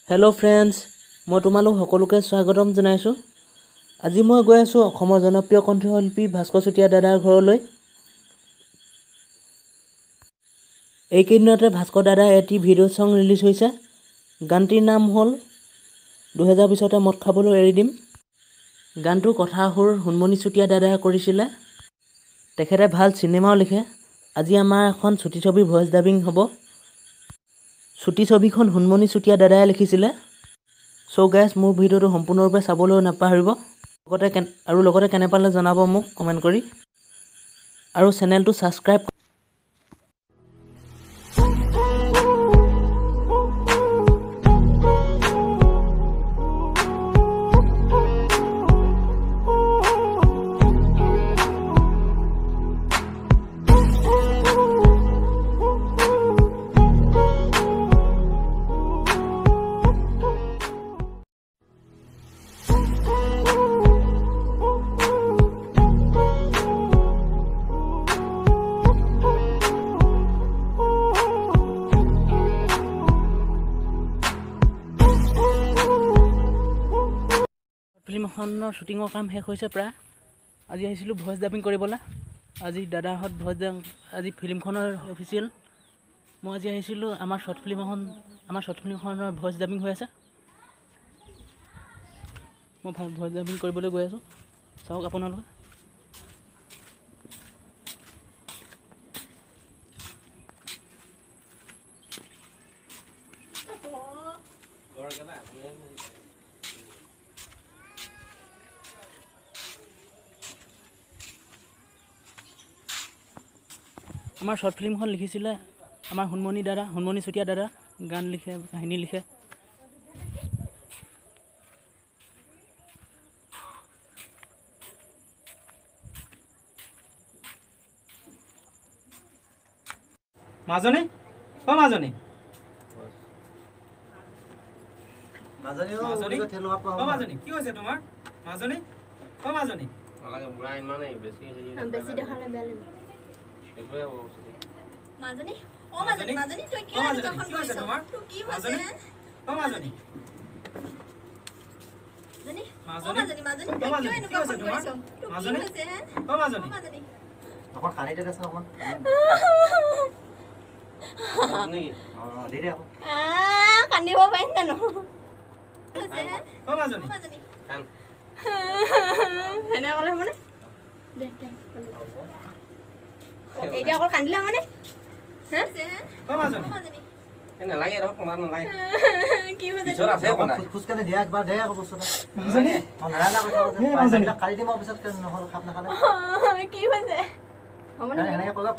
Hello' friends, মই তোমালোক সকলোকে স্বাগতম জনাইছোঁ। আজি মই গৈ আছোঁ অসমৰ জনপ্ৰিয় কণ্ঠশিল্পী ভাস্কৰ চুতীয়া দাদাৰ ঘৰলৈ। এইকেইদিনতে ভাস্কৰ দাদাৰ এটি ভিডিঅ' ছং ৰিলিজ হৈছে। গানটিৰ নাম হ'ল 2020তে মদ খাবলৈ এৰি দিম। গানটোৰ কথা সুৰ হুনমনি চুতীয়া দাদাই কৰিছিলে। তেখেতে ভাল চিনেমাও লিখে। আজি আমাৰ এখন চুটি ছবিৰ ভইচ ডাবিং হ'ব। চুটি ছবিখন হুনমনি চুতীয়া দাদাই লিখিছিলে। চ' গাইজ, মোৰ ভিডিঅ'টো সম্পূৰ্ণৰূপে চাবলৈ নাপাহৰিব। লগতে কেনে পালে জনাব মোক কমেণ্ট কৰি। আৰু চেনেলটো ছাবস্ক্ৰাইব ফিল্ম এখনৰ শ্বুটিঙৰ কাম শেষ হৈছে প্ৰায়। আজি আহিছিলোঁ ভইচ ডাবিং কৰিবলৈ। আজি দাদাহঁত আজি ফিল্মখনৰ অফিচিয়েল। মই আজি আহিছিলোঁ আমাৰ শ্বৰ্ট ফিল্মখনৰ ভইচ ডাবিং হৈ আছে। মই ভইচ ডাবিং কৰিবলৈ গৈ আছোঁ, চাওক আপোনালোকে। আমাৰ শ্বৰ্ট ফিল্মখন লিখিছিলে আমাৰ হুনমনি চুতীয়া দাদা। গান লিখে, কাহিনী লিখে। মাজনী অ মাজনী মাজনী কি হৈছে তোমাৰ? মাজনী অ মাজনী নালাগে, বুঢ়া ইমানে বেছি দেখা নাই, বেয়া লাগে। এটোৱে হ'ব মাজনী অ মাজনী তই কি হৈছে তোমাৰ? কি হৈছে অ মাজনী মাজনী তই কিয় এনেকুৱা কৰিছ? মাজনী অ মাজনী অকল কানিতে আছে অকমান নেকি? অ দেৰি আকৌ কান্দিব পাৰিম জানো? অ মাজনী কান এনে ক'লে মানে এতিয়া অকল কান্দিলা মানে অ মাজনী নালাগে আৰু কমাৰ নালাগে। কি হৈছে? খোজকাঢ়ি দিয়া একবাৰ দে আকৌ বস্তুটা কালি দিম পিছত নহ'ল খাপ নাখালে। কি হৈছে? এনেকে ক'লে